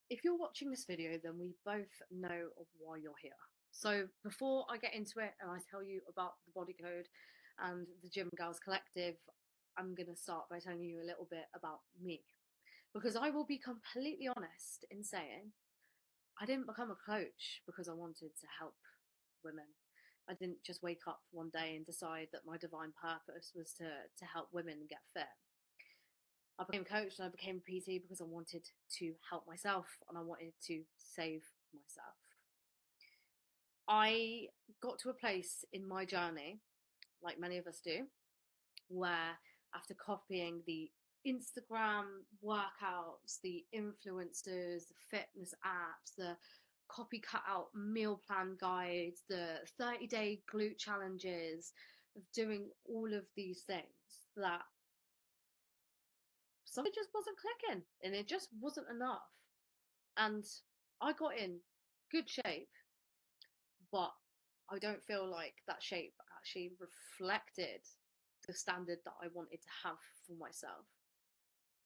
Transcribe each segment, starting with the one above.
If you're watching this video, then we both know of why you're here. So before I get into it and I tell you about the Body Code and the Gym Gals Collective, I'm going to start by telling you a little bit about me. Because I will be completely honest in saying I didn't become a coach because I wanted to help women. I didn't just wake up one day and decide that my divine purpose was to help women get fit. I became a coach and I became a PT because I wanted to help myself and I wanted to save myself. I got to a place in my journey, like many of us do, where after copying the Instagram workouts, the influencers, the fitness apps, the copy cut out meal plan guides, the 30-day glute challenges, of doing all of these things, that something just wasn't clicking and it just wasn't enough. And I got in good shape, but I don't feel like that shape actually reflected the standard that I wanted to have for myself.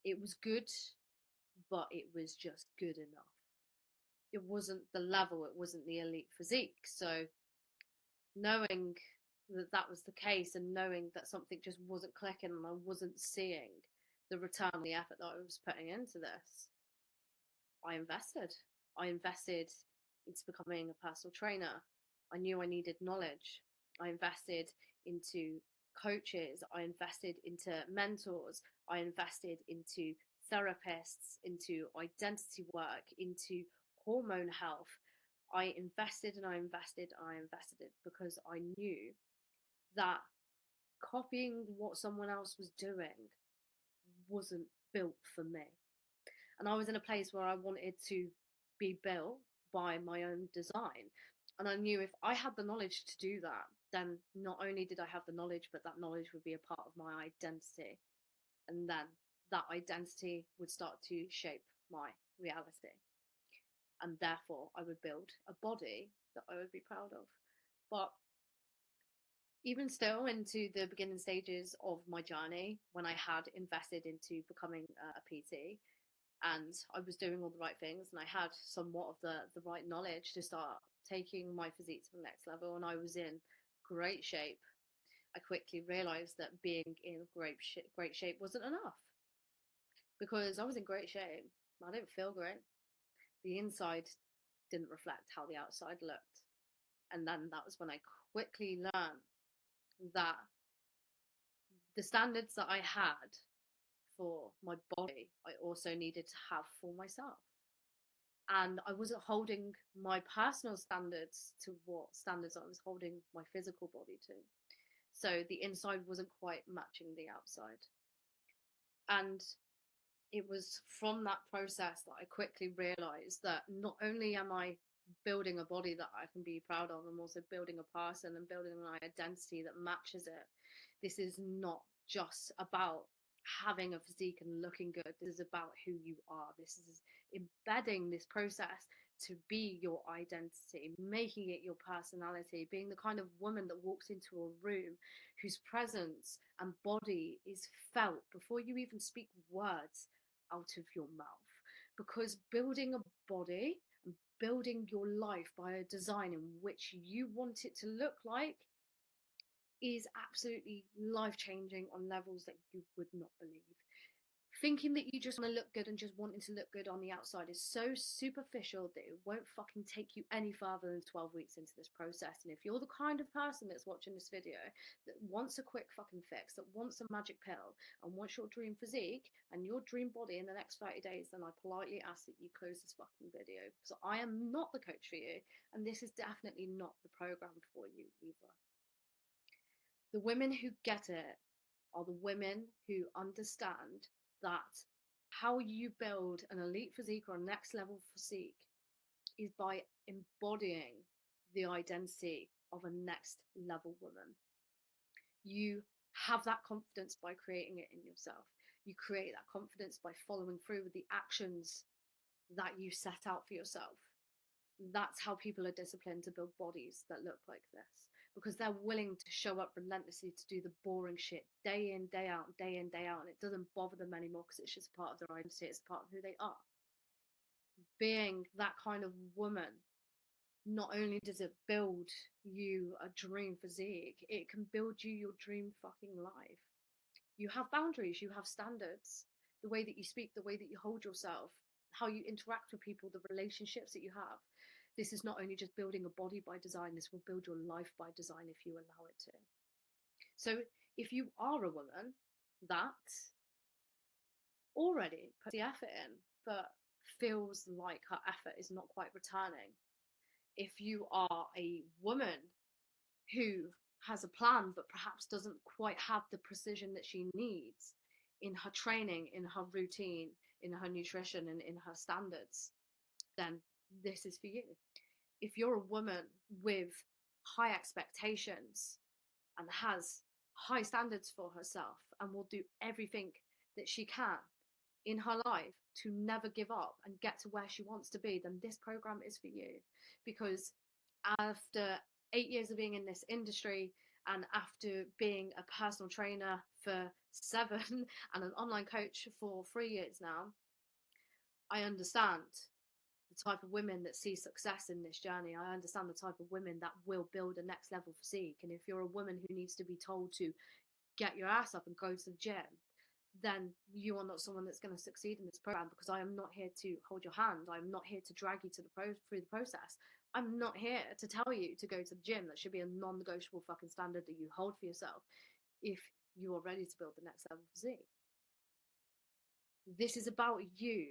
It was good, but it was just good enough. It wasn't the level, it wasn't the elite physique. So, knowing that that was the case and knowing that something just wasn't clicking and I wasn't seeing the return on the effort that I was putting into this, I invested. I invested into becoming a personal trainer. I knew I needed knowledge. I invested into coaches. I invested into mentors. I invested into therapists, into identity work, into hormone health. I invested and I invested and I invested it because I knew that copying what someone else was doing wasn't built for me. And I was in a place where I wanted to be built by my own design. And I knew if I had the knowledge to do that, then not only did I have the knowledge, but that knowledge would be a part of my identity. And then that identity would start to shape my reality. And therefore, I would build a body that I would be proud of. But even still, into the beginning stages of my journey, when I had invested into becoming a PT, and I was doing all the right things and I had somewhat of the right knowledge to start taking my physique to the next level and I was in great shape, I quickly realized that being in great shape wasn't enough because I was in great shape. I didn't feel great. The inside didn't reflect how the outside looked. And then that was when I quickly learned that the standards that I had for my body, I also needed to have for myself. And I wasn't holding my personal standards to what standards I was holding my physical body to. So the inside wasn't quite matching the outside. And it was from that process that I quickly realized that not only am I building a body that I can be proud of, I'm also building a person and building an identity that matches it. This is not just about having a physique and looking good. This is about who you are. This is embedding this process to be your identity, making it your personality, being the kind of woman that walks into a room whose presence and body is felt before you even speak words out of your mouth. Because building a body and building your life by a design in which you want it to look like is absolutely life changing on levels that you would not believe. Thinking that you just want to look good and just wanting to look good on the outside is so superficial that it won't fucking take you any further than 12 weeks into this process. And if you're the kind of person that's watching this video that wants a quick fucking fix, that wants a magic pill, and wants your dream physique and your dream body in the next 30 days, then I politely ask that you close this fucking video. So I am not the coach for you, and this is definitely not the program for you either. The women who get it are the women who understand that how you build an elite physique or a next level physique is by embodying the identity of a next level woman. You have that confidence by creating it in yourself. You create that confidence by following through with the actions that you set out for yourself. That's how people are disciplined to build bodies that look like this, because they're willing to show up relentlessly to do the boring shit day in, day out, day in, day out, and it doesn't bother them anymore because it's just part of their identity, it's part of who they are. being that kind of woman, not only does it build you a dream physique, it can build you your dream fucking life. You have boundaries, you have standards, the way that you speak, the way that you hold yourself, how you interact with people, the relationships that you have. This is not only just building a body by design, this will build your life by design if you allow it to. So if you are a woman that already puts the effort in, but feels like her effort is not quite returning, if you are a woman who has a plan but perhaps doesn't quite have the precision that she needs in her training, in her routine, in her nutrition, and in her standards, then this is for you. If you're a woman with high expectations and has high standards for herself and will do everything that she can in her life to never give up and get to where she wants to be, then this program is for you. Because after 8 years of being in this industry and after being a personal trainer for 7 and an online coach for 3 years now, I understand the type of women that see success in this journey. I understand the type of women that will build a next level physique. And if you're a woman who needs to be told to get your ass up and go to the gym, then you are not someone that's going to succeed in this program, because I am not here to hold your hand. I'm not here to drag you to through the process. I'm not here to tell you to go to the gym. That should be a non-negotiable fucking standard that you hold for yourself if you are ready to build the next level physique. This is about you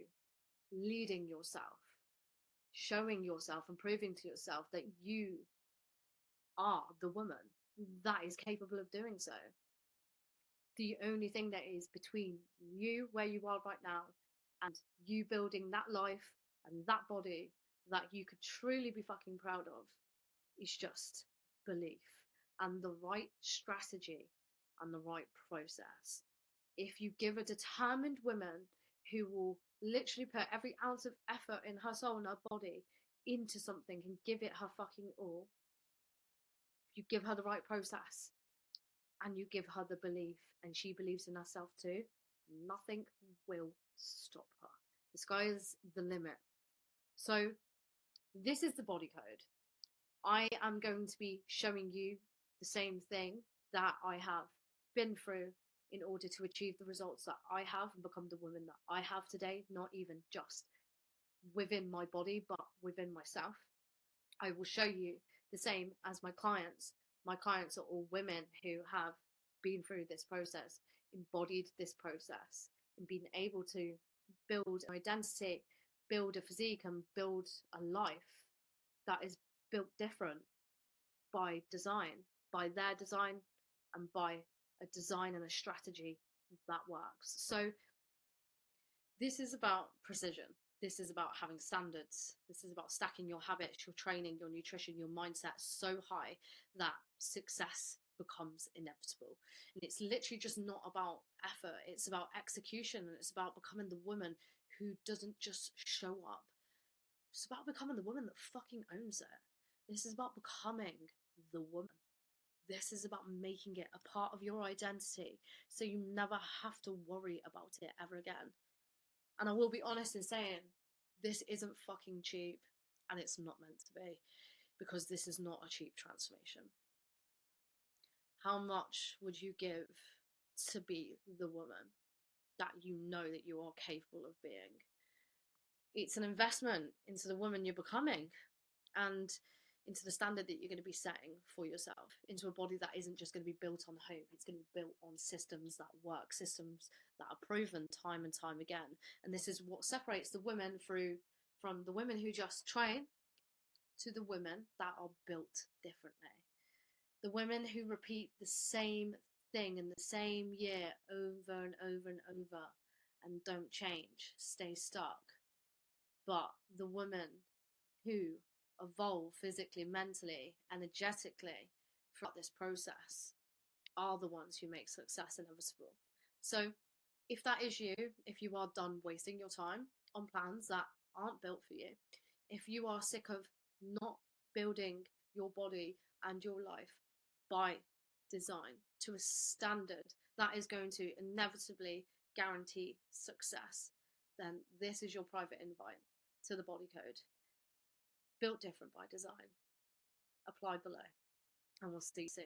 leading yourself, showing yourself and proving to yourself that you are the woman that is capable of doing so. The only thing that is between you, where you are right now, and you building that life and that body that you could truly be fucking proud of is just belief and the right strategy and the right process. If you give a determined woman who will literally put every ounce of effort in her soul and her body into something and give it her fucking all, if you give her the right process and you give her the belief and she believes in herself too, nothing will stop her. The sky is the limit. So this is the body code. I am going to be showing you the same thing that I have been through in order to achieve the results that I have and become the woman that I have today, not even just within my body, but within myself. I will show you the same as my clients. My clients are all women who have been through this process, embodied this process, and been able to build an identity, build a physique, and build a life that is built different by design, by their design, and by a design and a strategy that works. So this is about precision. This is about having standards. This is about stacking your habits, your training, your nutrition, your mindset so high that success becomes inevitable. And it's literally just not about effort. It's about execution, and it's about becoming the woman who doesn't just show up. It's about becoming the woman that fucking owns it. This is about becoming the woman. This is about making it a part of your identity so you never have to worry about it ever again. And I will be honest in saying this isn't fucking cheap, and it's not meant to be, because this is not a cheap transformation. How much would you give to be the woman that you know that you are capable of being? It's an investment into the woman you're becoming and into the standard that you're going to be setting for yourself, into a body that isn't just going to be built on hope. It's going to be built on systems that work, systems that are proven time and time again. And this is what separates the women from the women who just train to the women that are built differently. The women who repeat the same thing in the same year over and over and over and don't change, stay stuck. But the women who evolve physically, mentally, energetically throughout this process are the ones who make success inevitable. So if that is you, if you are done wasting your time on plans that aren't built for you, if you are sick of not building your body and your life by design to a standard that is going to inevitably guarantee success, then this is your private invite. to the body code. Built different by design. Apply below. And we'll see you soon.